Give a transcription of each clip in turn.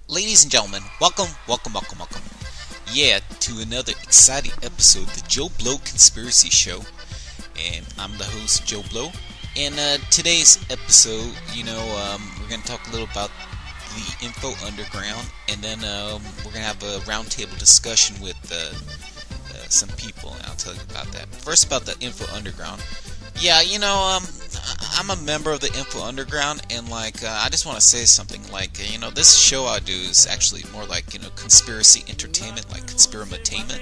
Ladies and gentlemen, welcome, yeah, to another exciting episode of the Joe Blow Conspiracy Show. And I'm the host, Joe Blow. And today's episode, we're going to talk a little about the Info Underground, and then we're going to have a roundtable discussion with some people, and I'll tell you about that. First, about the Info Underground. Yeah, I'm a member of the Info Underground, and I just want to say something. This show I do is actually more like conspiracy entertainment, like conspiratainment,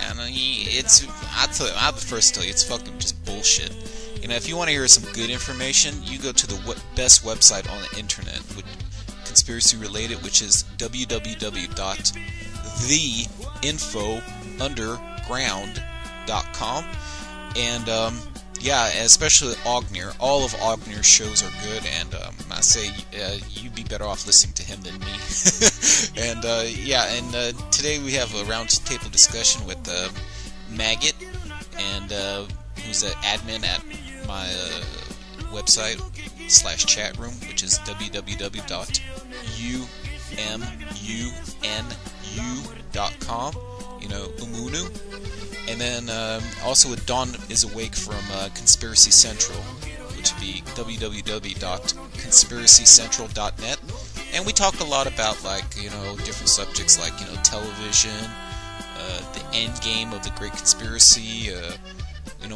and I'll first tell you, it's fucking just bullshit. If you want to hear some good information, you go to the best website on the internet with conspiracy related, which is www.theinfounderground.com, and yeah, especially Ognir. All of Ognir's shows are good, and I say you'd be better off listening to him than me. And today we have a roundtable discussion with Maggot, and who's an admin at my website / chat room, which is www.umunu.com. Umunu. And then also with Dawn is Awake from Conspiracy Central, which would be www.conspiracycentral.net. And we talk a lot about different subjects like television, the end game of the Great Conspiracy,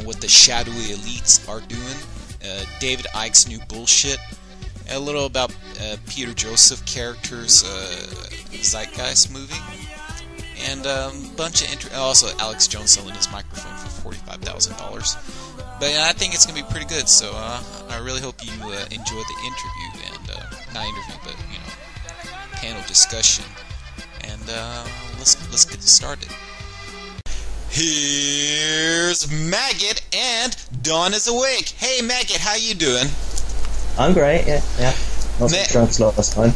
what the shadowy elites are doing, David Icke's new bullshit, and a little about Peter Joseph characters' Zeitgeist movie. And a bunch of also Alex Jones selling his microphone for $45,000. But I think it's gonna be pretty good. So I really hope you enjoy the interview, and not interview, but panel discussion. And let's get started. Here's Maggot, and Dawn is Awake. Hey Maggot, how you doing? I'm great. Yeah. Not so drunk as last time.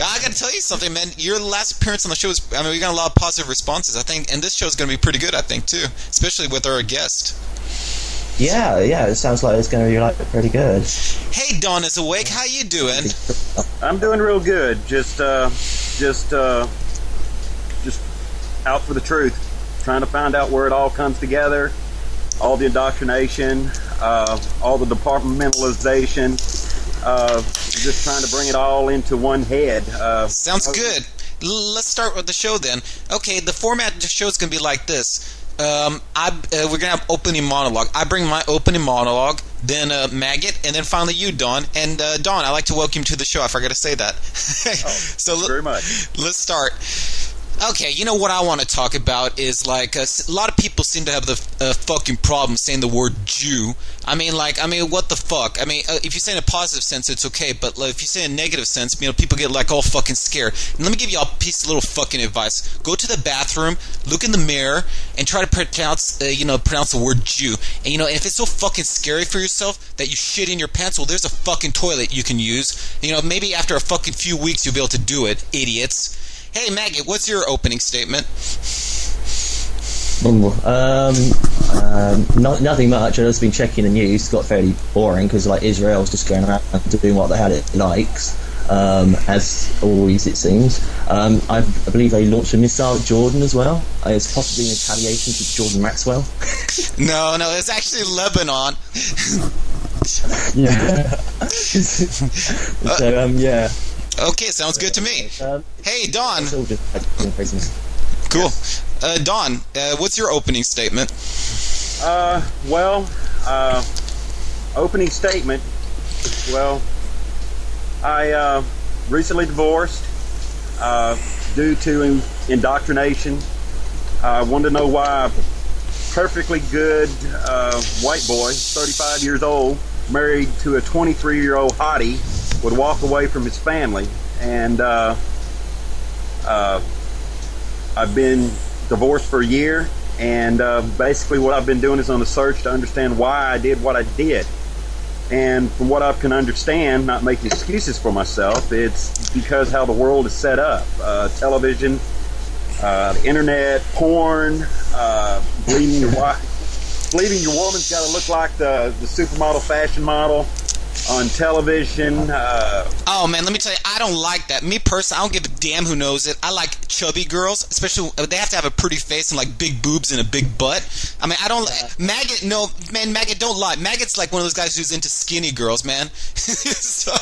I gotta tell you something, man. Your last appearance on the show we got a lot of positive responses, I think, and this show's gonna be pretty good, I think, too, especially with our guest. Yeah, it sounds like it's gonna be pretty good. Hey, Dawn is Awake, how you doing? I'm doing real good. Just out for the truth, trying to find out where it all comes together, all the indoctrination, all the departmentalization. Just trying to bring it all into one head. Sounds good. Let's start with the show then. Okay, the format of the show is going to be like this. We're going to have opening monologue. I bring my opening monologue, then Maggot, and then finally you, Dawn. And Dawn, I'd like to welcome you to the show. I forgot to say that. Thank you very much. Let's start. Okay, what I want to talk about is a lot of people seem to have the fucking problem saying the word Jew. I mean, what the fuck? If you say in a positive sense, it's okay, but if you say in a negative sense, people get all fucking scared. And let me give you a piece of little fucking advice. Go to the bathroom, look in the mirror, and try to pronounce the word Jew. And if it's so fucking scary for yourself that you shit in your pants, well, there's a fucking toilet you can use. Maybe after a fucking few weeks you'll be able to do it, idiots. Hey Maggot, what's your opening statement? Nothing much. I've just been checking the news. It got fairly boring because Israel's just going around doing what the hell it likes, as always it seems. I believe they launched a missile at Jordan as well. It's possibly in retaliation to Jordan Maxwell. No, it's actually Lebanon. Yeah. So yeah. Okay, sounds good to me. Hey, Dawn. Cool. Dawn, what's your opening statement? opening statement. Well, I recently divorced due to indoctrination. I wanted to know why a perfectly good white boy, 35 years old, married to a 23-year-old hottie, would walk away from his family. And I've been divorced for a year, and basically what I've been doing is on a search to understand why I did what I did. And from what I can understand, not making excuses for myself, it's because how the world is set up. Television, the internet, porn, believing your woman's got to look like the supermodel fashion model on television. Oh man, let me tell you, I don't like that. Me personally, I don't give a damn who knows it. I like chubby girls, especially they have to have a pretty face and like big boobs and a big butt. I mean, I don't Maggot. No, man, Maggot, don't lie. Maggot's like one of those guys who's into skinny girls, man. So,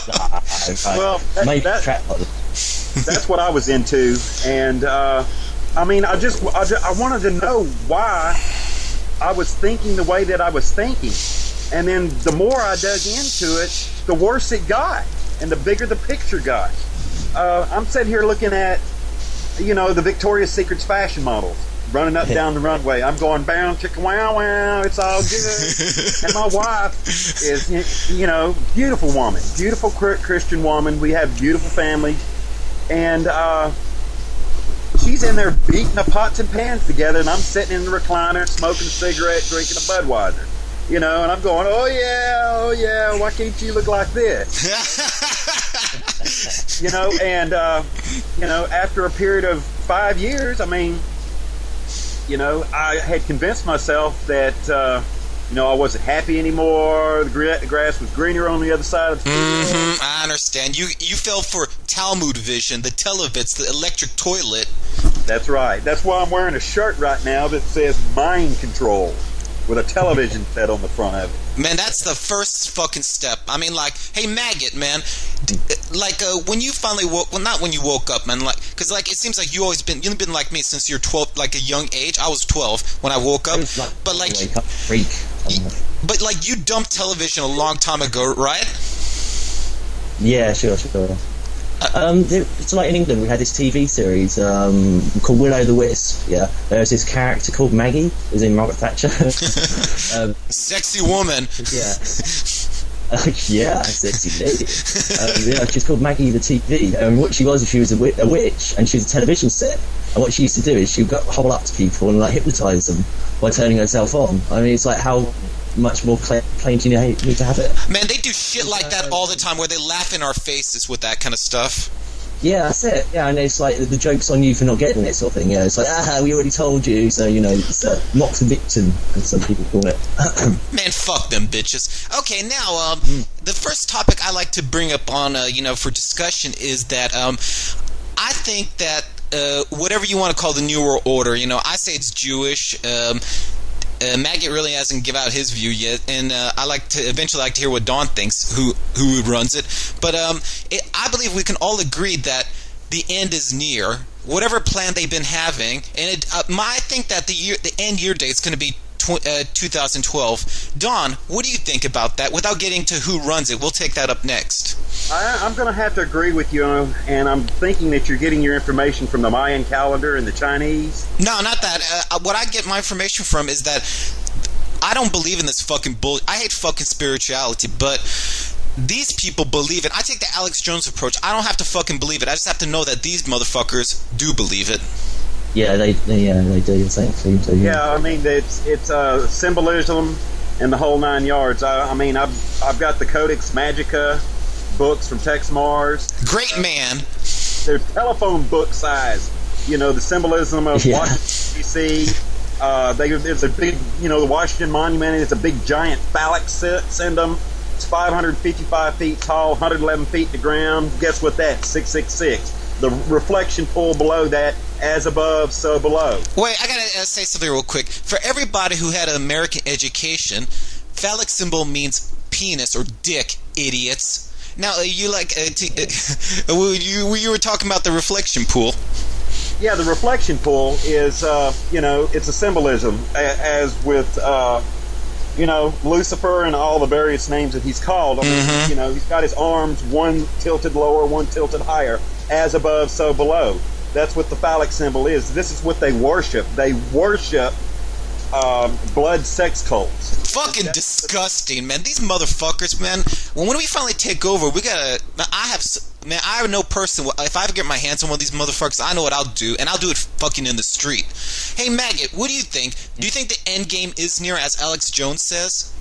well, that's what I was into, and I mean, I wanted to know why I was thinking the way that I was thinking. And then the more I dug into it, the worse it got, and the bigger the picture got. I'm sitting here looking at, the Victoria's Secret's fashion models running up down the runway. I'm going, bow, chicka, wow, wow, it's all good. And my wife is, beautiful woman, beautiful Christian woman. We have beautiful families. And she's in there beating the pots and pans together, and I'm sitting in the recliner, smoking a cigarette, drinking a Budweiser. And I'm going, oh yeah, why can't you look like this? After a period of 5 years, I mean, I had convinced myself that, I wasn't happy anymore. The grass was greener on the other side of the street. I understand. You fell for Talmud vision, the televits, the electric toilet. That's right. That's why I'm wearing a shirt right now that says mind control, with a television set on the front of it. Man, that's the first fucking step. I mean, like, hey, Maggot, man, when you finally woke, well, not when you woke up, man, like, because, like, it seems like you've been like me since you're 12, like a young age. I was 12 when I woke up, but, like, but, like, you dumped television a long time ago, right? Yeah, sure. It's like in England, we had this TV series called Willow the Wisp. Yeah, there's this character called Maggie, who's in Margaret Thatcher. Sexy woman. Yeah. Yeah, sexy lady. She's called Maggie the TV. And what she was a witch, and she was a television set. And what she used to do is she would hobble up to people and like hypnotise them by turning herself on. I mean, it's like how much more claim do you need to have it? Man, they do shit like that all the time, where they laugh in our faces with that kind of stuff. Yeah, that's it. Yeah, and it's like the joke's on you for not getting it, sort of thing. Yeah, it's like, we already told you. So it's mock the victim, as some people call it. Man, fuck them bitches. Okay, now the first topic I like to bring up on for discussion is that I think that whatever you want to call the New World Order, I say it's Jewish. Maggot really hasn't give out his view yet, and I eventually like to hear what Don thinks, who runs it. But I believe we can all agree that the end is near. Whatever plan they've been having, and I think that the end year date is going to be 2012. Don, what do you think about that? Without getting to who runs it, we'll take that up next. I'm going to have to agree with you, and I'm thinking that you're getting your information from the Mayan calendar and the Chinese. No, not that. What I get my information from is that I don't believe in this fucking bull. I hate fucking spirituality, but these people believe it. I take the Alex Jones approach. I don't have to fucking believe it. I just have to know that these motherfuckers do believe it. Yeah, they do. Seem to. Yeah, I mean, it's symbolism and the whole 9 yards. I mean, I've got the Codex Magica books from Tex Mars. Great man. They're telephone book size. The symbolism of Washington D.C. There's a big, the Washington Monument. It's a big giant phallic symbol. It's 555 feet tall, 111 feet to the ground. Guess what that's? 666. The reflection pool below that, as above, so below. Wait, I gotta say something real quick. For everybody who had an American education, phallic symbol means penis or dick, idiots. Now, you you were talking about the reflection pool. Yeah, the reflection pool is, it's a symbolism, as with Lucifer and all the various names that he's called. I mean, he's got his arms, one tilted lower, one tilted higher, as above, so below. That's what the phallic symbol is. This is what they worship. They worship blood sex cults. Fucking disgusting, man. These motherfuckers, man. When we finally take over, we gotta. I know personally. If I ever get my hands on one of these motherfuckers, I know what I'll do, and I'll do it fucking in the street. Hey, Maggot, what do you think? Do you think the end game is near, as Alex Jones says?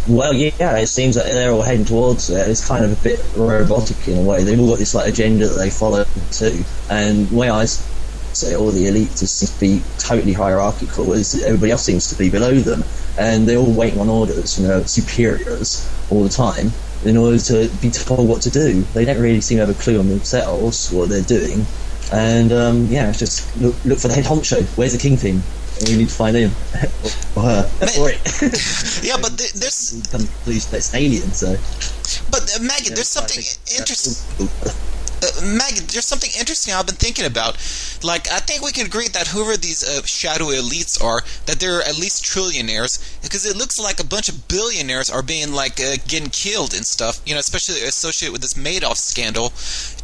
Well, yeah, it seems like they're all heading towards it. It's kind of a bit robotic in a way. They've all got this like agenda that they follow too, and the way I say all the elites seem to be totally hierarchical, as everybody else seems to be below them, and they're all waiting on orders from their superiors all the time in order to be told what to do. They don't really seem to have a clue on themselves what they're doing, and it's just look for the head honcho. Where's the kingpin? And we need to find him or her. Or it. Yeah, but there's it's alien. So, but Maggot, there's something interesting. Maggot, there's something interesting I've been thinking about. Like, I think we can agree that whoever these shadow elites are, that they're at least trillionaires, because it looks like a bunch of billionaires are being like getting killed and stuff. Especially associated with this Madoff scandal.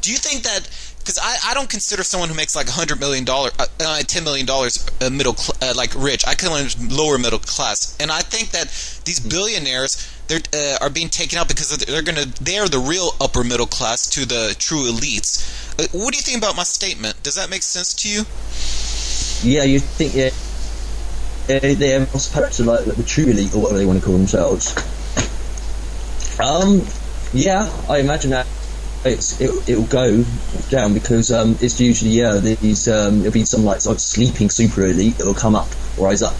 Do you think that? Because I don't consider someone who makes like $100 million, $10 million rich. I consider them lower middle class, and I think that these billionaires are being taken out because they're the real upper middle class to the true elites. What do you think about my statement? Does that make sense to you? Yeah, you think they're supposed to like the true elite, or whatever they want to call themselves. Yeah, I imagine that. It'll go down because it's usually it'll be some like sleeping super elite that will come up, rise up.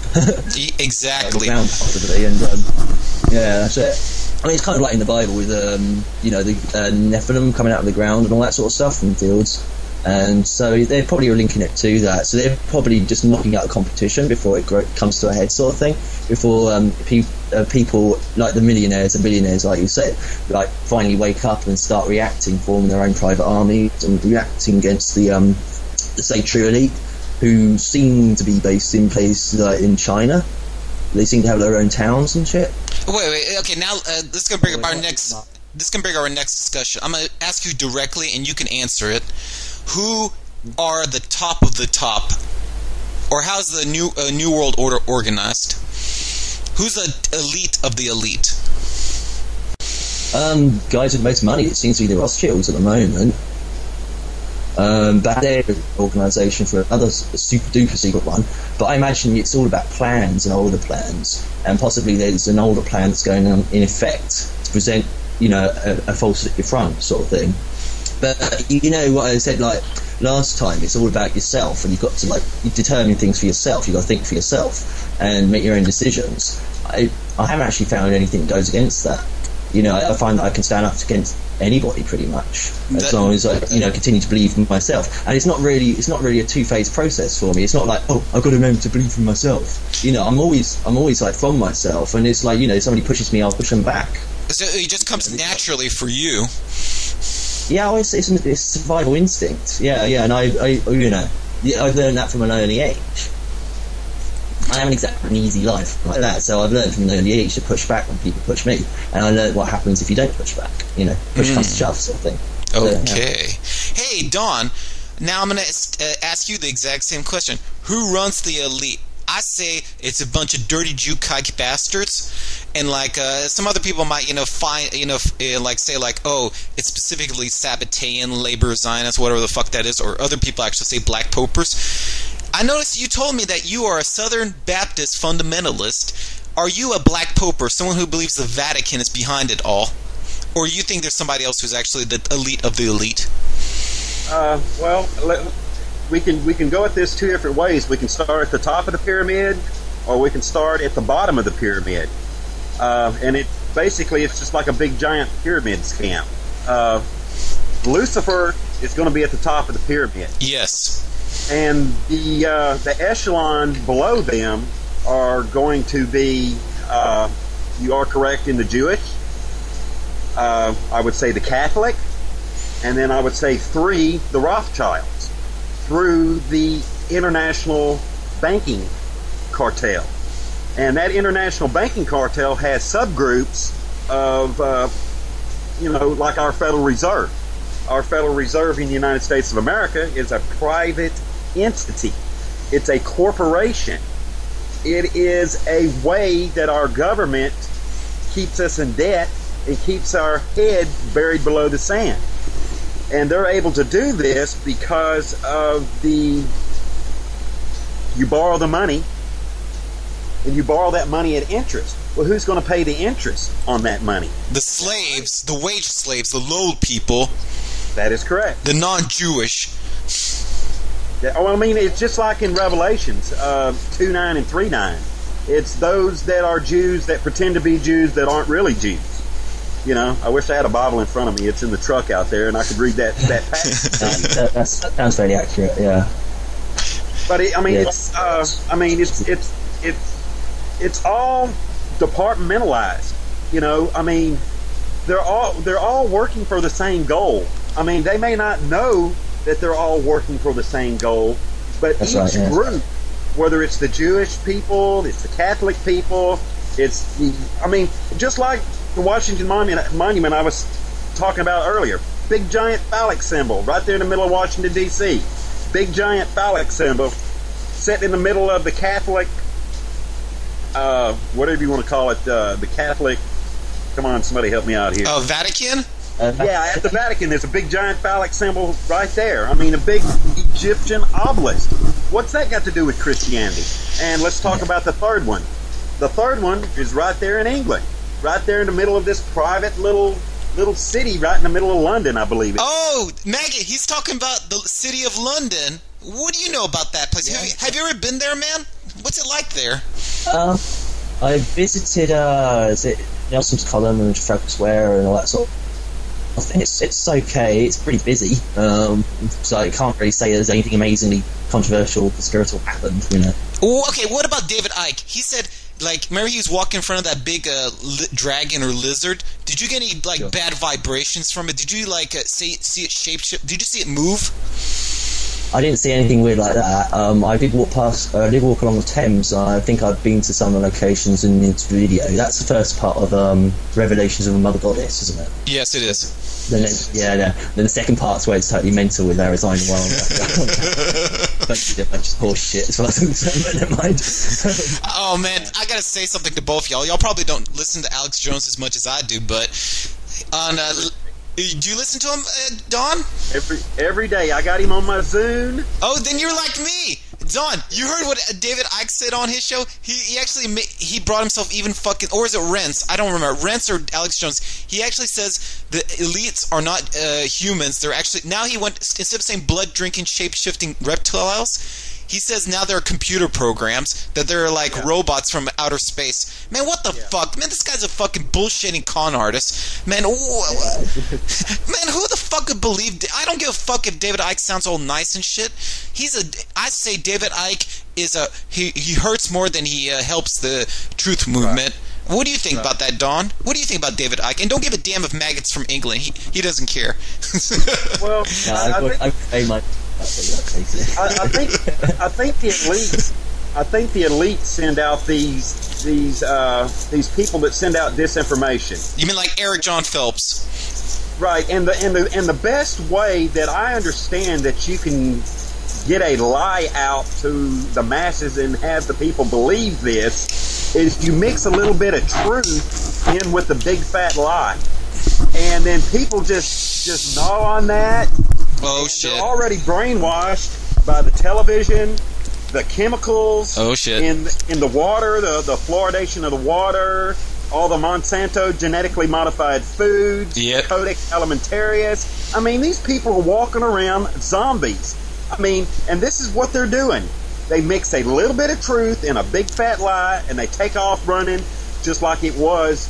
Exactly. Down possibly, and that's it. I mean, it's kind of like in the Bible with the Nephilim coming out of the ground and all that sort of stuff in the fields, and so they're probably linking it to that. So they're probably just knocking out the competition before it comes to a head, sort of thing. Before people like the millionaires and billionaires, like you said, like finally wake up and start reacting, forming their own private armies and reacting against the say true elite, who seem to be based in places like in China. They seem to have their own towns and shit. Wait. Okay, now this is gonna bring up our next. This can bring our next discussion. I'm gonna ask you directly, and you can answer it. Who are the top of the top, or how's the new world order organized? Who's the elite of the elite? Guys with the most money. It seems to be the Rothschilds at the moment. But they're an organisation for another super duper secret one. But I imagine it's all about plans and older plans, and possibly there's an older plan that's going on in effect to present, a false front sort of thing. But what I said like last time, it's all about yourself, and you've got to you determine things for yourself. You've got to think for yourself and make your own decisions. I haven't actually found anything that goes against that. I find that I can stand up against anybody pretty much, as long as I continue to believe in myself. And it's not really a two-phase process for me. It's not like, oh, I've got to remember to believe in myself. I'm always like from myself, and it's like somebody pushes me, I'll push them back. So it just comes naturally for you. Yeah, it's survival instinct. Yeah, and I've learned that from an early age. I haven't exactly an easy life like that, so I've learned from an early age to push back when people push me, and I learned what happens if you don't push back. Push comes to shove, sort of thing. Okay. So, Hey, Dawn. Now I'm going to ask you the exact same question. Who runs the elite? I say it's a bunch of dirty Jew kike bastards, and some other people might say oh, it's specifically Sabbatean, labor Zionists, whatever the fuck that is, or other people actually say black popers. I noticed you told me that you are a Southern Baptist fundamentalist. Are you a black poper, someone who believes the Vatican is behind it all, or you think there's somebody else who's actually the elite of the elite? We can go at this two different ways. We can start at the top of the pyramid, or we can start at the bottom of the pyramid. And it's just like a big giant pyramid scam. Lucifer is going to be at the top of the pyramid. Yes. And the echelon below them are going to be, you are correct, in the Jewish, I would say the Catholic, and then I would say 3, the Rothschilds, through the international banking cartel. And that international banking cartel has subgroups of, like our Federal Reserve. Our Federal Reserve in the United States of America is a private entity. It's a corporation. It is a way that our government keeps us in debt and keeps our head buried below the sand. And they're able to do this because of you borrow the money, and you borrow that money at interest. Well, who's going to pay the interest on that money? The slaves, the wage slaves, the low people. That is correct. The non-Jewish. It's just like in Revelations 2:9 and 3:9. It's those that are Jews that pretend to be Jews that aren't really Jews. I wish I had a Bible in front of me. It's in the truck out there, and I could read that passage. That sounds fairly accurate. Yeah. But it's all departmentalized. They're all working for the same goal. They may not know that they're all working for the same goal, but each group, whether it's the Jewish people, it's the Catholic people, it's just like the Washington Monument I was talking about earlier. Big giant phallic symbol right there in the middle of Washington, D.C. Big giant phallic symbol set in the middle of the Catholic, whatever you want to call it, the Catholic, come on, somebody help me out here. Vatican? Yeah, at the Vatican, there's a big giant phallic symbol right there. A big Egyptian obelisk. What's that got to do with Christianity? And let's talk about the third one. The third one is right there in England, right there in the middle of this private little city, right in the middle of London, I believe. Oh, Maggot, he's talking about the city of London. What do you know about that place? Yeah. Have you ever been there, man? What's it like there? I visited, is it Nelson's Column and Trafalgar Square and all that sort of. I think it's okay. It's pretty busy, so I can't really say there's anything amazingly controversial, conspiratorial happened. Oh, okay. What about David Icke? He said, remember he was walking in front of that big dragon or lizard? Did you get any bad vibrations from it? Did you see it shapeshift? Did you see it move? I didn't see anything weird like that. I did walk along the Thames. I think I've been to some of the locations in the video. That's the first part of Revelations of the Mother Goddess, isn't it? Yes, it is. Then the second part's where it's totally mental with Arizona Wild. Bunch of horse shit as far as I'm concerned, but never mind. Oh man, I gotta say something to both y'all. Y'all probably don't listen to Alex Jones as much as I do, but on do you listen to him, Don? Every day. I got him on my Zune. Oh, then you're like me. Don, you heard what David Icke said on his show? He actually he brought himself even fucking, or is it Rents? I don't remember. Rents or Alex Jones. He actually says the elites are not humans. They're actually, now he went, instead of saying blood-drinking, shape-shifting reptiles, he says now there are computer programs, that they're robots from outer space. Man, what the fuck? Man, this guy's a fucking bullshitting con artist. Man, man, who the fuck would believe? I don't give a fuck if David Icke sounds all nice and shit. I say David Icke is he hurts more than he helps the truth movement. Right. What do you think about that, Don? What do you think about David Icke? And don't give a damn if Maggot's from England. He doesn't care. Well, I think the elites send out these people that send out disinformation. You mean like Eric John Phelps? Right, and the best way that I understand that you can get a lie out to the masses and have the people believe this is you mix a little bit of truth in with the big fat lie, and then people just gnaw on that. Oh shit! They're already brainwashed by the television, the chemicals. Oh shit! In the water, the fluoridation of the water, all the Monsanto genetically modified foods, Codex Alimentarius. These people are walking around zombies. And this is what they're doing. They mix a little bit of truth in a big fat lie, and they take off running just like it was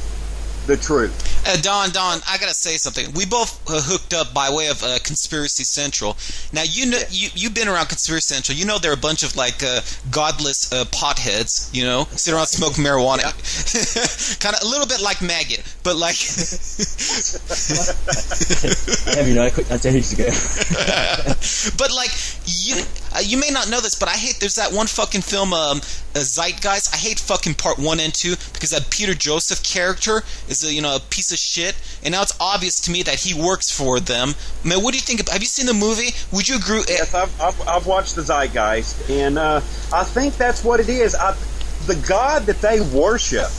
the truth. Don, I gotta say something. We both hooked up by way of Conspiracy Central. Now you've been around Conspiracy Central. You know they're a bunch of godless potheads. Sit around smoking marijuana, kind of a little bit like Maggot, but like. I quick that's ages ago. But You may not know this, but I hate. There's that one fucking film, Zeitgeist. I hate fucking part 1 and 2 because that Peter Joseph character is a piece of shit, and now it's obvious to me that he works for them. Man, what do you think? Have you seen the movie? Would you agree? Yes, I've watched the Zeitgeist, and I think that's what it is. The God that they worship,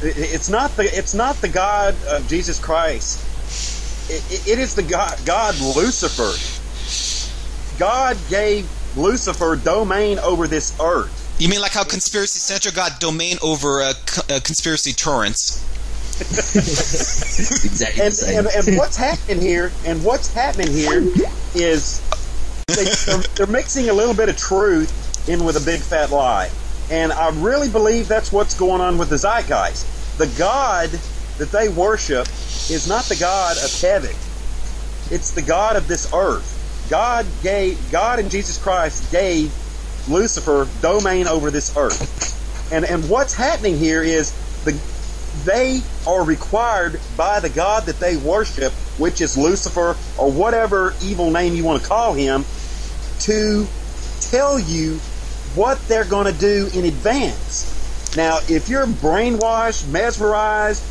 it's not the God of Jesus Christ. It is the God Lucifer. God gave Lucifer domain over this earth. You mean like how Conspiracy Central got domain over Conspiracy Torrents? Exactly the same. And what's happening here? Is they're mixing a little bit of truth in with a big fat lie, and I really believe that's what's going on with the Zeitgeist. The God that they worship is not the God of heaven; it's the God of this earth. God and Jesus Christ gave Lucifer domain over this earth, and what's happening here is they are required by the God that they worship, which is Lucifer or whatever evil name you want to call him, to tell you what they're going to do in advance. Now, if you're brainwashed, mesmerized,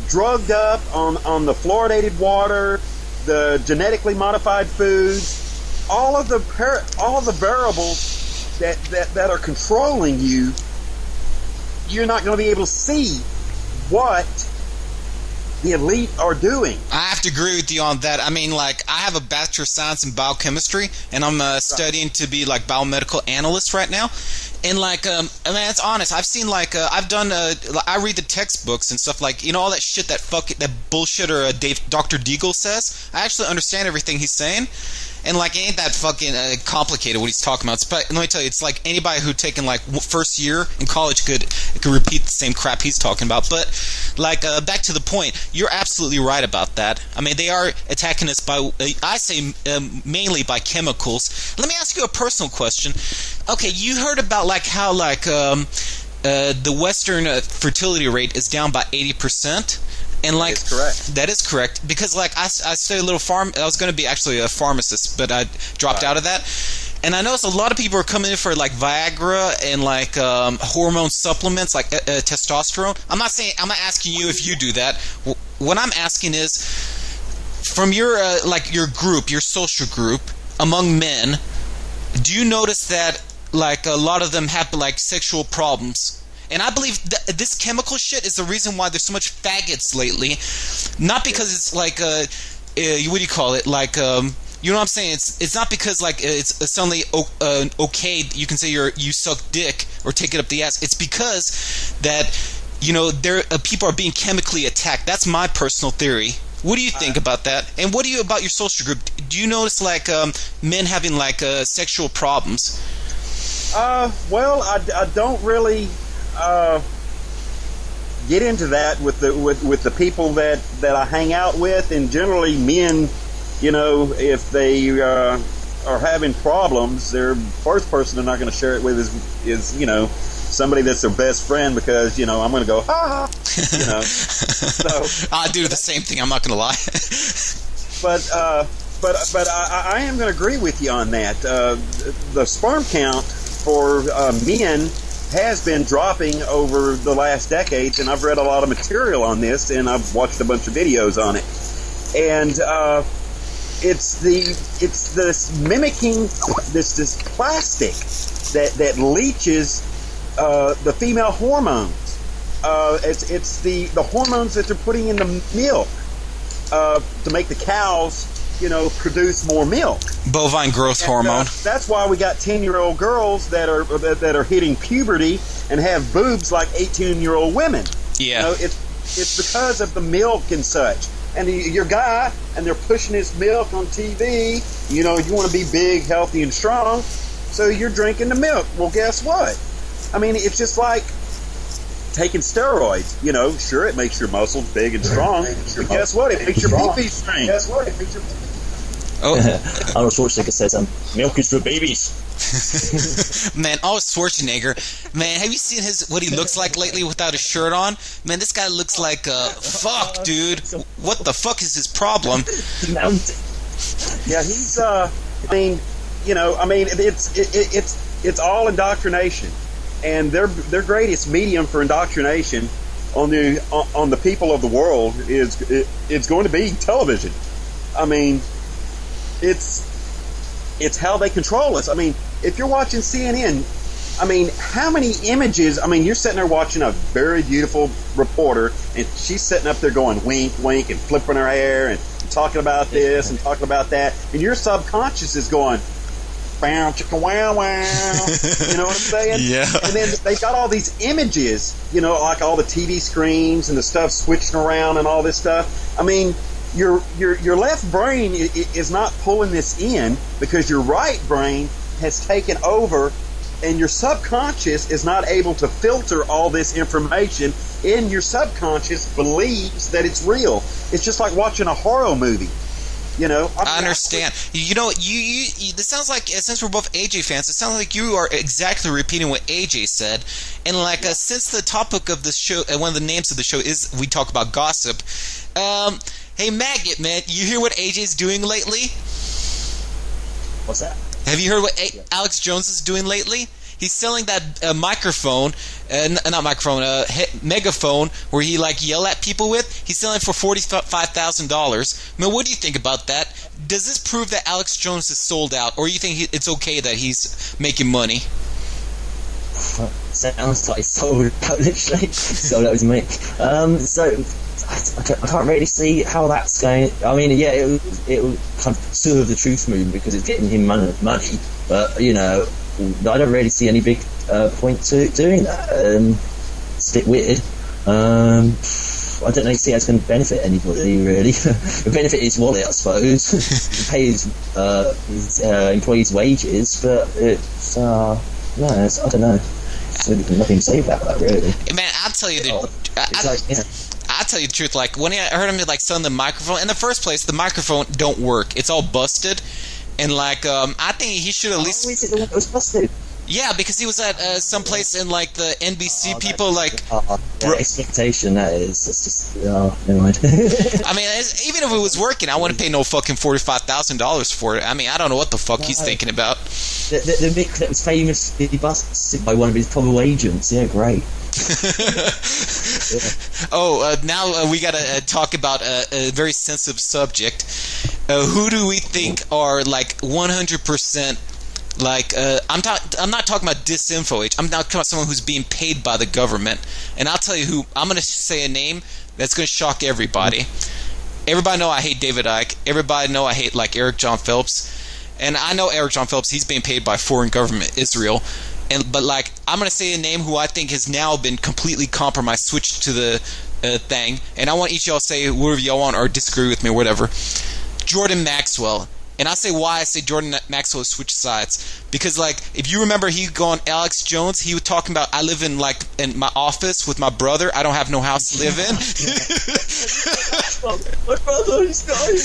drugged up on the fluoridated water, the genetically modified foods, all of the variables that are controlling you, you're not going to be able to see what the elite are doing. I have to agree with you on that. I mean, like, I have a Bachelor of Science in Biochemistry, and I'm studying to be, like, biomedical analyst right now. And, like, I mean, it's honest. I've seen, like, I've done, I read the textbooks and stuff, like, all that shit that bullshitter Dr. Deagle says. I actually understand everything he's saying. And, like, it ain't that fucking complicated what he's talking about. But let me tell you, it's like anybody who taken, like, first year in college could repeat the same crap he's talking about. But, like, back to the point, you're absolutely right about that. I mean, they are attacking us by, I say, mainly by chemicals. Let me ask you a personal question. Okay, you heard about, like, how, like, the Western fertility rate is down by 80%? And like that is correct because like I studied a little I was going to be actually a pharmacist, but I dropped out of that. And I noticed a lot of people are coming in for like Viagra and like hormone supplements like testosterone. I'm not asking you if you do that. What I'm asking is from your like your group, your social group among men, do you notice that like a lot of them have like sexual problems? And I believe this chemical shit is the reason why there's so much faggots lately. Not because it's like, what do you call it? Like, you know what I'm saying? It's not because like it's suddenly okay. You can say you suck dick or take it up the ass. It's because that people are being chemically attacked. That's my personal theory. What do you think about that? And what do you about your social group? Do you notice like men having like sexual problems? Well, I don't really. Get into that with the people that I hang out with, and generally men, if they are having problems, their first person they're not going to share it with is somebody that's their best friend because I'm going to go ha ha, So I do the same thing. I'm not going to lie. But I am going to agree with you on that. The sperm count for men has been dropping over the last decades, and I've read a lot of material on this, and I've watched a bunch of videos on it. And it's this mimicking this plastic that leaches the female hormones. It's the hormones that they're putting in the milk to make the cows produce more milk. Bovine growth hormone. That's why we got 10-year-old girls that are hitting puberty and have boobs like 18-year-old women. Yeah. It's because of the milk and such. And your guy, and they're pushing his milk on TV. You want to be big, healthy, and strong, so you're drinking the milk. Well, guess what? I mean, it's just like taking steroids. Sure, it makes your muscles big and strong. But guess what? It makes your pee-pee string. Guess what? It makes your Arnold Schwarzenegger says, milk is for babies. Man, Schwarzenegger. Man, have you seen what he looks like lately without his shirt on? Man, this guy looks like fuck, dude. What the fuck is his problem? Yeah, he's. I mean, I mean, it's all indoctrination, and their greatest medium for indoctrination on the people of the world it's going to be television. I mean, it's how they control us. I mean, if you're watching CNN, I mean, how many images? I mean, you're sitting there watching a very beautiful reporter, and she's sitting up there going wink, wink, and flipping her hair and talking about this and talking about that, and your subconscious is going, wow, chicka, wow, wow. You know what I'm saying? Yeah. And then they've got all these images, like all the TV screens and the stuff switching around and all this stuff. I mean, your left brain is not pulling this in because your right brain has taken over, and your subconscious is not able to filter all this information, and your subconscious believes that it's real. It's just like watching a horror movie. I understand. You this sounds like, since we're both AJ fans, it sounds like you are exactly repeating what AJ said. And since the topic of the show, one of the names of the show is we talk about gossip. Hey Maggot, man, you hear what AJ's doing lately? What's that? Have you heard what Alex Jones is doing lately? He's selling that microphone, not microphone, megaphone, where he yell at people with. He's selling for $45,000. Man, what do you think about that? Does this prove that Alex Jones is sold out, or you think it's okay that he's making money? Sounds like sold out, literally. Sold out his mic. So I can't really see how that's going. I mean, yeah, it will kind of serve the truth movement because it's getting him money. But I don't really see any big point to doing that. It's a bit weird. I don't really see how it's going to benefit anybody, really. It benefit his wallet, I suppose. Pay his employees' wages, but it's I don't know. There's nothing to say about that, really. Man, I'll tell you I'll tell you the truth. When I heard him selling the microphone, in the first place, the microphone don't work. It's all busted. And I think he should at least. Oh, is it the one that was busted? Yeah, because he was at some place in the NBC people expectation that is. That's just never mind. I mean, even if it was working, I wouldn't pay no fucking $45,000 for it. I mean, I don't know what the fuck he's thinking about. The mic that was famously busted by one of his probable agents. Yeah, great. Oh, now we gotta talk about a very sensitive subject. Who do we think are 100%? I'm not talking about disinfo age. I'm not talking about someone who's being paid by the government. And I'll tell you who. I'm going to say a name that's going to shock everybody. Everybody know I hate David Icke. Everybody know I hate Eric John Phelps. And I know Eric John Phelps. He's being paid by foreign government, Israel. But I'm going to say a name who I think has now been completely compromised, switched to the thing. And I want each of y'all to say whatever y'all want or disagree with me or whatever. Jordan Maxwell. And I'll say why I say Jordan Maxwell switched sides. Because, if you remember, he go on Alex Jones, he was talking about, I live in my office with my brother. I don't have no house to live in. My brother is dying.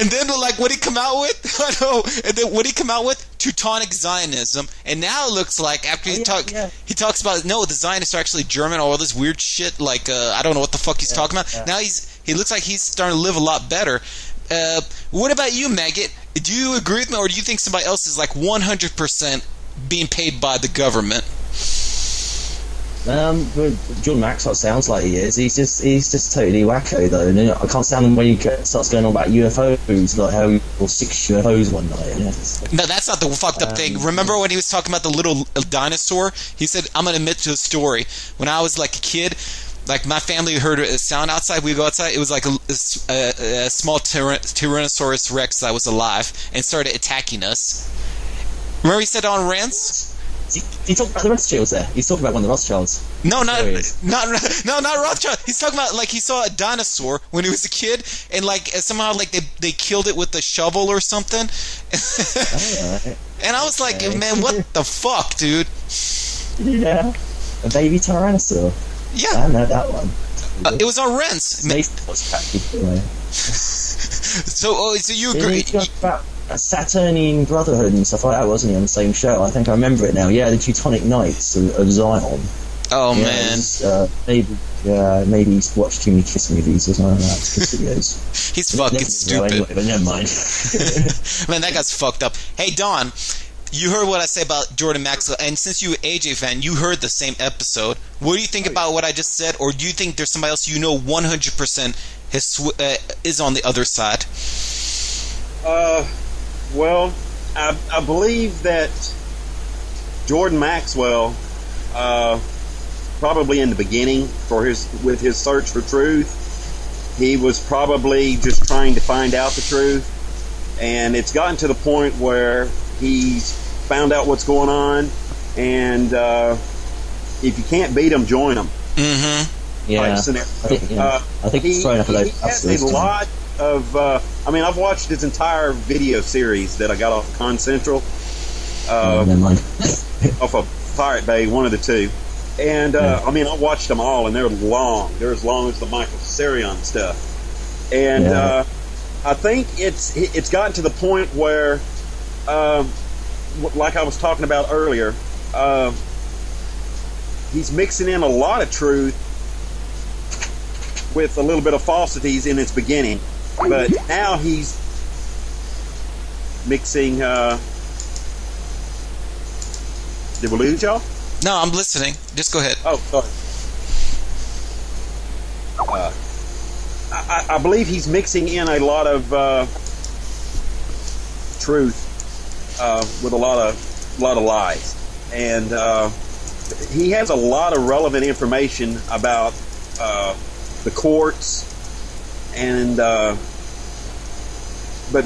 And then, what he come out with? I know. And then what he come out with? Teutonic Zionism. And now it looks like, after he talks about, no, the Zionists are actually German, all this weird shit. I don't know what the fuck he's talking about. Yeah. Now he looks like he's starting to live a lot better. What about you, Maggot? Do you agree with me, or do you think somebody else is 100% being paid by the government? Jordan Maxwell sounds like he is. He's just totally wacko though. And I can't stand him when he starts going on about UFOs, how he saw 6 UFOs one night. No, that's not the fucked up thing. Remember when he was talking about the little dinosaur? He said, "I'm gonna admit to a story. When I was a kid." My family heard a sound outside. We go outside. It was a small Tyrannosaurus Rex that was alive and started attacking us. Remember he said on Rants? He talked about the Rothschilds there. He's talking about one of the Rothschilds. No, not Rothschild. He's talking about he saw a dinosaur when he was a kid, and somehow they killed it with a shovel or something. Right. And I was man, what the fuck, dude? Yeah, a baby Tyrannosaur. Yeah, I know that one. It was on Rents. So you agree? He talked about Saturnian Brotherhood and stuff like that, wasn't he, on the same show? I think I remember it now. Yeah, the Teutonic Knights of Zion. Oh, man. Maybe Yeah, maybe he's watched too many Kiss movies or something like that. Kiss videos. He's fucking stupid. Anyway, but never mind. Man, that guy's fucked up. Hey, Don, you heard what I say about Jordan Maxwell, and since you're an AJ fan, you heard the same episode. What do you think about what I just said, or do you think there's somebody else you know 100% is on the other side? Well, I believe that Jordan Maxwell, probably in the beginning with his search for truth, he was probably just trying to find out the truth, and it's gotten to the point where he's found out what's going on, and if you can't beat them, join them. Mm-hmm. Yeah, I think he's throwing up a load of has a lot of. I've watched his entire video series that I got off Con Central. Never mind. Off of Pirate Bay, one of the two. And I watched them all, and they're long. They're as long as the Michael Cesarion stuff. And I think it's gotten to the point where, like I was talking about earlier, he's mixing in a lot of truth with a little bit of falsities in its beginning, but now he's mixing. Did we lose y'all? No, I'm listening. Just go ahead. Oh, sorry. I believe he's mixing in a lot of truth with a lot of lies, and he has a lot of relevant information about the courts, and but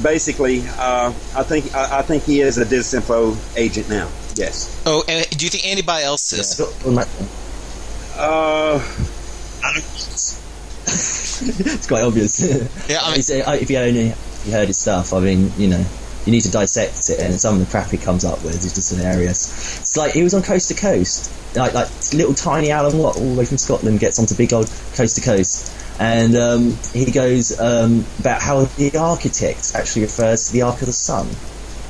basically, I think he is a disinfo agent now. Yes. Oh, and do you think anybody else is? It's quite obvious. Yeah, if you only heard his stuff, you need to dissect it, and some of the crap he comes up with is just hilarious. It's like he was on Coast to Coast, like little tiny Alan Watt all the way from Scotland gets onto big old Coast to Coast, and he goes about how the architect actually refers to the Ark of the Sun.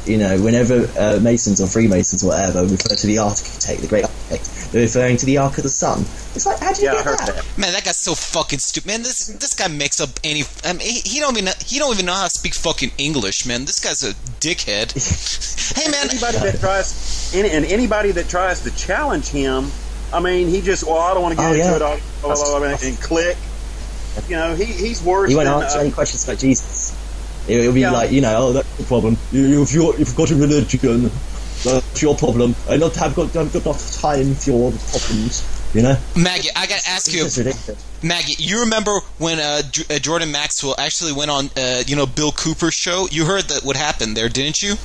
Whenever Masons or Freemasons or whatever refer to the architect, the great architect, they're referring to the Ark of the Sun. It's like, how do you get that? Man, that guy's so fucking stupid. Man, this guy makes up any. He don't even know how to speak fucking English, man. This guy's a dickhead. Hey, man. Anybody that tries to challenge him, he just, I don't want to get into it, and click. He's worse. He won't answer any questions about Jesus. It'll be like, that's the problem. If you've got a religion, that's your problem. I have got enough time for your problems. Maggot, I gotta ask you, Maggot, you remember when Jordan Maxwell actually went on, Bill Cooper's show? You heard that what happened there, didn't you?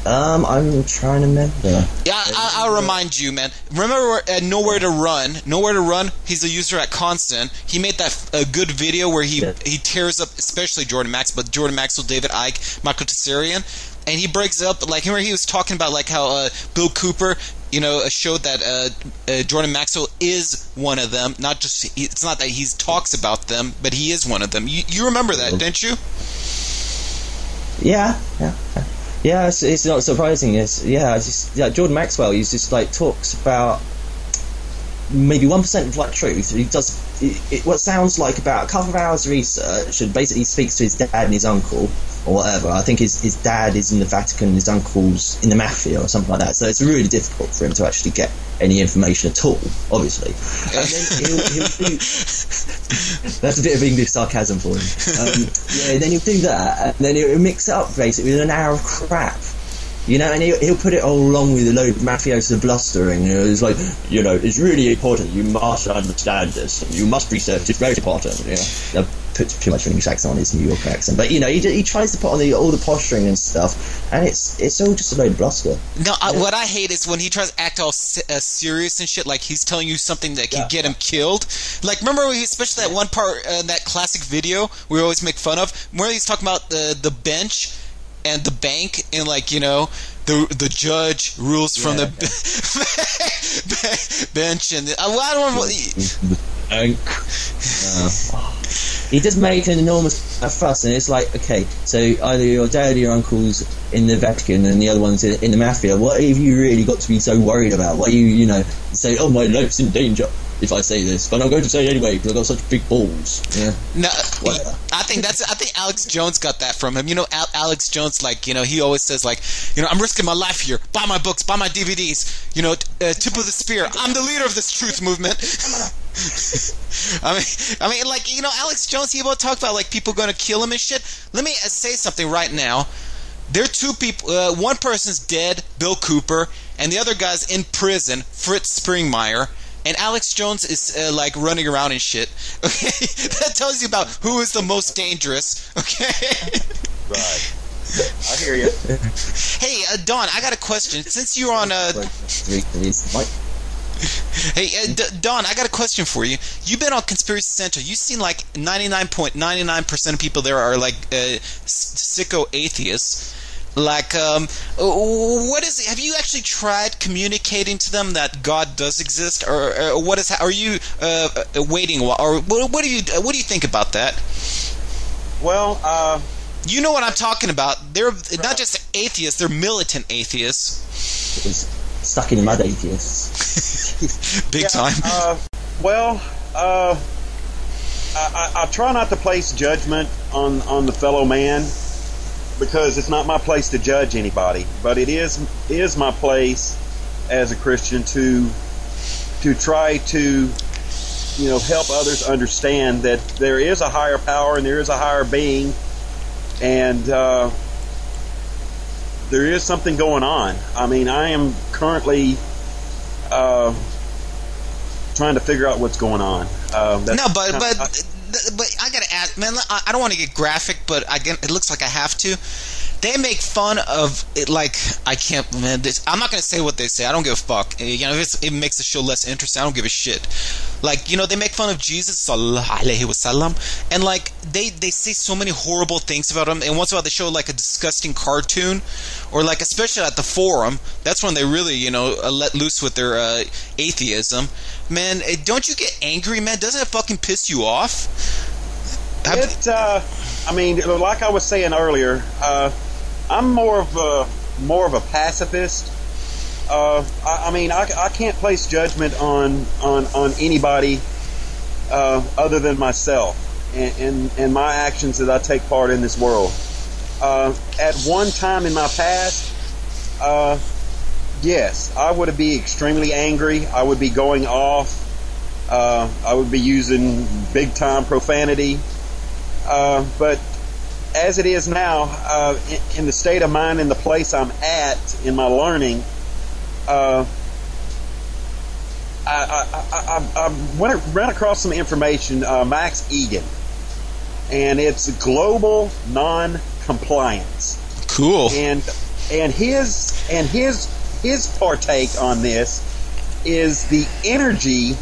I'm trying to remember. Yeah, I'll remind you, man. Remember Nowhere to Run? Nowhere to Run? He's a user at Constant. He made that a good video where he tears up, especially Jordan Maxwell, but Jordan Maxwell, David Icke, Michael Tessarian, and he breaks it up. Like, where he was talking about like how Bill Cooper, showed that Jordan Maxwell is one of them. Not just it's not that he talks about them, but he is one of them. You remember that, didn't you? Yeah. Yeah, it's not surprising. Jordan Maxwell, he's just like talks about maybe 1% of like truth. He does what sounds like about a couple of hours of research, and basically speaks to his dad and his uncle or whatever. I think his dad is in the Vatican, his uncle's in the mafia or something like that. So it's really difficult for him to actually get any information at all, obviously. And then he'll do. That's a bit of English sarcasm for him. And then he'll do that, and then he'll mix it up basically with an hour of crap. And he'll put it all along with a load of mafioso blustering. It's like, it's really important. You must understand this. You must research. It's very important. I put too much English accent on his New York accent, but he tries to put on all the posturing and stuff, and it's all just a load of bluster. No, what I hate is when he tries to act all serious and shit, like he's telling you something that can get him killed. Like, remember, especially that one part, that classic video we always make fun of, where he's talking about the bench and the bank, and the judge rules from the bench, and I don't know. Bank. He does make an enormous fuss, and it's like, okay, so either your dad or your uncle's in the Vatican and the other one's in the mafia. What have you really got to be so worried about? What you say? Oh, my life's in danger. if I say this, but I'm going to say it anyway because I've got such big balls. Yeah. No, Whatever. I think Alex Jones got that from him. You know, Alex Jones, like, you know, he always says, like, you know, I'm risking my life here. Buy my books, buy my DVDs. You know, tip of the spear. I'm the leader of this truth movement. I mean, like, you know, Alex Jones, he will talk about, like, people going to kill him and shit. Let me say something right now. There are two people. One person's dead, Bill Cooper, and the other guy's in prison, Fritz Springmeier. And Alex Jones is like running around and shit. Okay, that tells you about who is the most dangerous. Okay. Right. I hear you. Hey, Don, I got a question. Since you're on Hey, Don, I got a question for you. You've been on Conspiracy Central. You've seen like 99.99% of people there are like sicko atheists. Like, what is it? Have you actually tried communicating to them that God does exist, or what is? Are you waiting? Or what do you think about that? Well, you know what I'm talking about. They're not just atheists; they're militant atheists. Stuck in the mud atheists. Big time. I try not to place judgment on the fellow man, because it's not my place to judge anybody, but it is my place as a Christian to try to, you know, help others understand that there is a higher power and there is a higher being, and there is something going on. I mean, I am currently trying to figure out what's going on. But I gotta ask, man. I don't want to get graphic, but it looks like I have to. They make fun of it, like, I can't, man. I'm not gonna say what they say. I don't give a fuck. You know, if it makes the show less interesting, I don't give a shit. Like, you know, they make fun of Jesus, sallallahu alaihi wasallam, and like they say so many horrible things about him. And once in a while, they show like a disgusting cartoon, or like, especially at the forum, that's when they really, you know, let loose with their atheism. Man, don't you get angry, man? Doesn't it fucking piss you off? I mean, like I was saying earlier, I'm more of a pacifist. I mean, I can't place judgment on anybody other than myself and my actions that I take part in this world. At one time in my past, yes, I would be extremely angry. I would be going off. I would be using big time profanity. But as it is now, in the state of mind and the place I'm at in my learning, I ran across some information, Max Egan, and it's global non-compliance. Cool. And his partake on this is the energy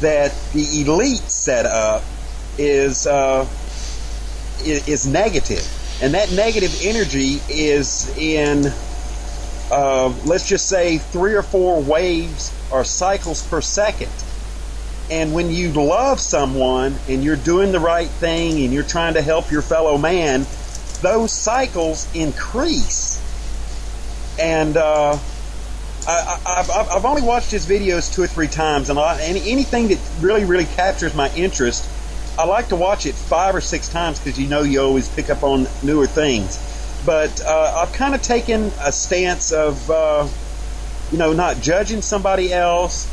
that the elite set up is negative, and that negative energy is in let's just say 3 or 4 waves or cycles per second. And when you love someone and you're doing the right thing and you're trying to help your fellow man, those cycles increase. And I've only watched his videos 2 or 3 times, and anything that really captures my interest, I like to watch it 5 or 6 times, because you know you always pick up on newer things. But I've kind of taken a stance of, you know, not judging somebody else.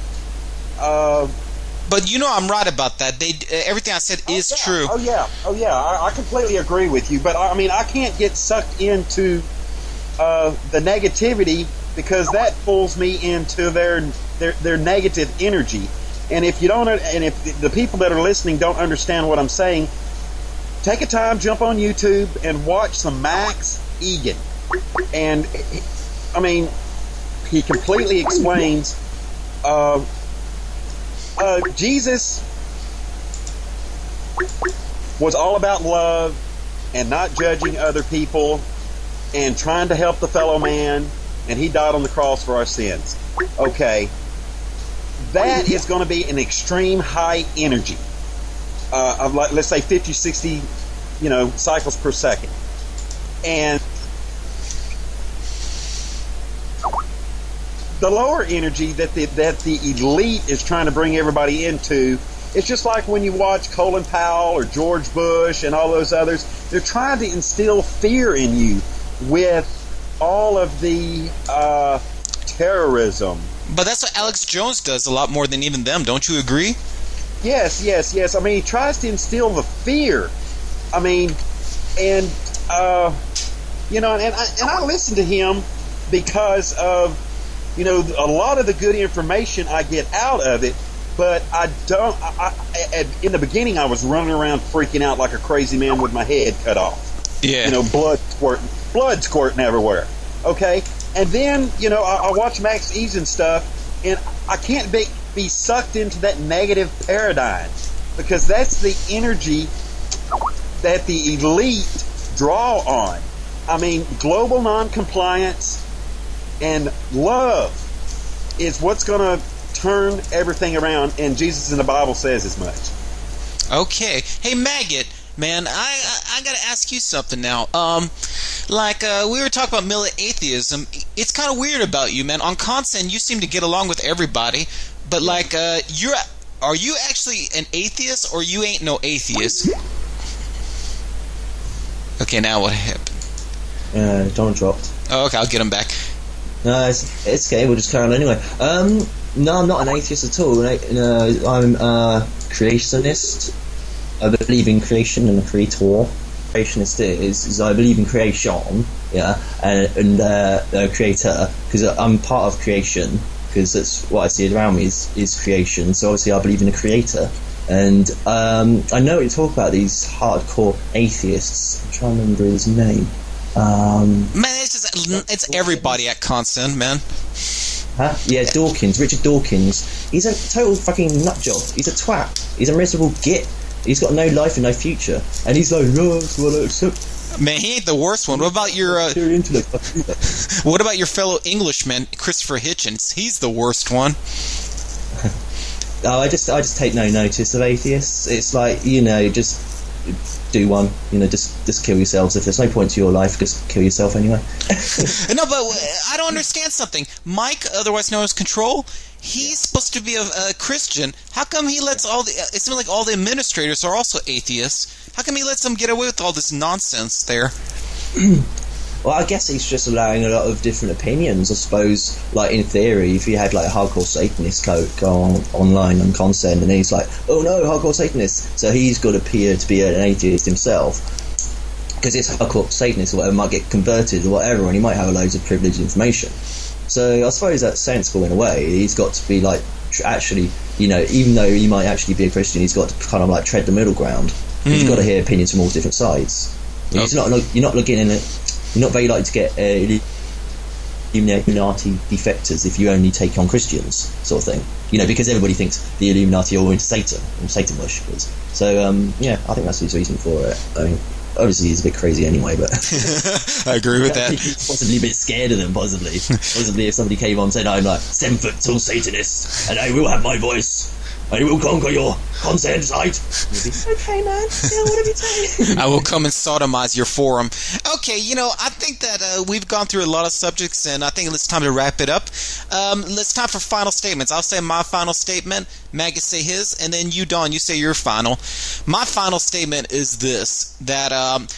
But you know I'm right about that. Everything I said is true. Oh yeah. I completely agree with you. But I mean, I can't get sucked into the negativity, because that pulls me into their negative energy. And if you don't, and if the people that are listening don't understand what I'm saying, take a time, jump on YouTube and watch some Max Egan. And I mean, he completely explains Jesus was all about love and not judging other people and trying to help the fellow man, and he died on the cross for our sins. Okay, that is going to be an extreme high energy of, like, let's say 50, 60, you know, cycles per second. And the lower energy that the elite is trying to bring everybody into. It's just like when you watch Colin Powell or George Bush and all those others. They're trying to instill fear in you with all of the terrorism. But that's what Alex Jones does a lot more than even them. Don't you agree? Yes. I mean, he tries to instill the fear. I mean, and you know, and I listen to him because of, you know, a lot of the good information I get out of it. But I don't. In the beginning, I was running around freaking out like a crazy man with my head cut off. Yeah. You know, blood squirting everywhere. Okay. And then, you know, I watch Max Eason stuff, and I can't be sucked into that negative paradigm, because that's the energy that the elite draw on. I mean, global non-compliance and love is what's going to turn everything around, and Jesus in the Bible says as much. Okay. Hey, Maggot, man, I gotta ask you something now. We were talking about militant atheism. It's kind of weird about you, man. On Constant, you seem to get along with everybody, but are you actually an atheist, or you ain't no atheist? Okay, now what happened? Donald dropped. Oh, okay, I'll get him back. No, it's okay. We'll just carry on anyway. No, I'm not an atheist at all. I'm a creationist. I believe in creation and a creator. Creationist is I believe in creation, yeah, and a creator, because I'm part of creation, because that's what I see around me is creation. So obviously I believe in a creator. And I know we talk about these hardcore atheists. I'm trying to remember his name. Man, it's everybody at Constant, man. Huh? Yeah, Dawkins, Richard Dawkins. He's a total fucking nutjob. He's a twat. He's a miserable git. He's got no life and no future. And he's like, no, that's what I accept. Man, he ain't the worst one. What about your what about your fellow Englishman, Christopher Hitchens? He's the worst one. Oh, I just take no notice of atheists. It's like, you know, just do one. You know, just kill yourselves. If there's no point to your life, just kill yourself anyway. No, but I don't understand something. Mike, otherwise known as Control, he's supposed to be a Christian. How come he lets it seems like all the administrators are also atheists. How come he lets them get away with all this nonsense there? Well, I guess he's just allowing a lot of different opinions. I suppose, like, in theory, if you had, like, a hardcore Satanist go online on Consent, and he's like, oh no, hardcore Satanist, so he's got to appear to be an atheist himself, because this hardcore Satanist or whatever might get converted or whatever, and he might have loads of privileged information. So I suppose that's sensible in a way. He's got to be, like, actually, you know, even though he might actually be a Christian, he's got to kind of, like, tread the middle ground. You've got to hear opinions from all different sides. Okay. You're not looking in it. You're not very likely to get Illuminati defectors if you only take on Christians, sort of thing. You know, because everybody thinks the Illuminati are all into Satan and Satan worshippers. So, yeah, I think that's his reason for it. I mean, obviously he's a bit crazy anyway, but I agree with that. He's possibly a bit scared of them, possibly if somebody came on and said, I'm like 7 foot tall Satanist, and I will have my voice. I will conquer your consent site. Okay, man. Yeah, whatever you say. I will come and sodomize your forum. Okay, you know, I think that we've gone through a lot of subjects, and I think it's time to wrap it up. It's time for final statements. I'll say my final statement, Maggot say his, and then you, Dawn, you say your final. My final statement is this, that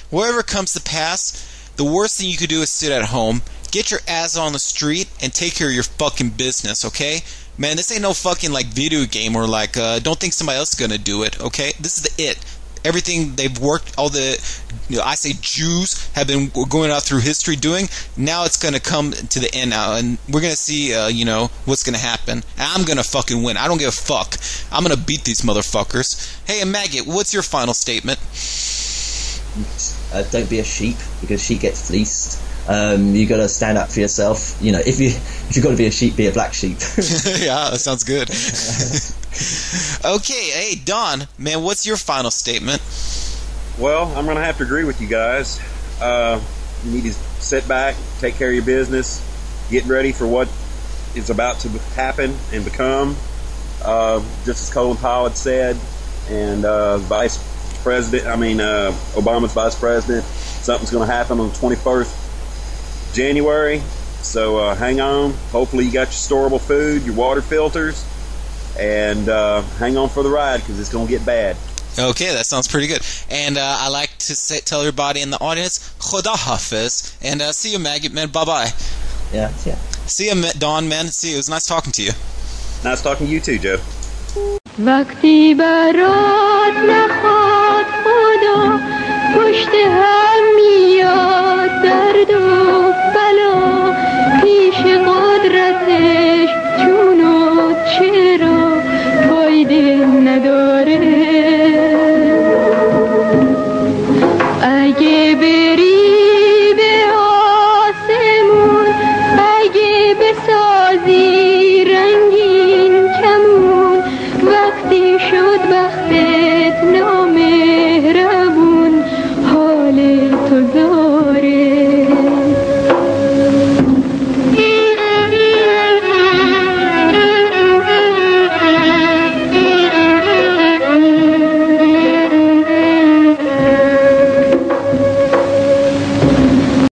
whatever comes to pass, the worst thing you could do is sit at home, get your ass on the street, and take care of your fucking business, okay? Man, this ain't no fucking, like, video game or, like, don't think somebody else is gonna do it, okay? This is it. Everything they've worked, all the, you know, I say Jews have been going out through history doing, now it's gonna come to the end now, and we're gonna see, you know, what's gonna happen. And I'm gonna fucking win. I don't give a fuck. I'm gonna beat these motherfuckers. Hey, Maggot, what's your final statement? Don't be a sheep, because sheep get fleeced. You got to stand up for yourself. You know, if you've got to be a sheep, be a black sheep. Yeah, that sounds good. Okay, hey Don, man, what's your final statement? Well, I'm going to have to agree with you guys. You need to sit back, take care of your business, get ready for what is about to happen and become. Just as Colin Powell had said, and Obama's vice president, something's going to happen on the 21st January. So hang on. Hopefully you got your storable food, your water filters, and hang on for the ride because it's going to get bad. Okay, that sounds pretty good. And I like to tell everybody in the audience, Khoda Hafiz, and see you, Maggot, man. Bye-bye. Yeah. See you, Don, man. See you. It was nice talking to you. Nice talking to you too, Joe. وقتی برات نخواد خدا پشت هم میاد درد و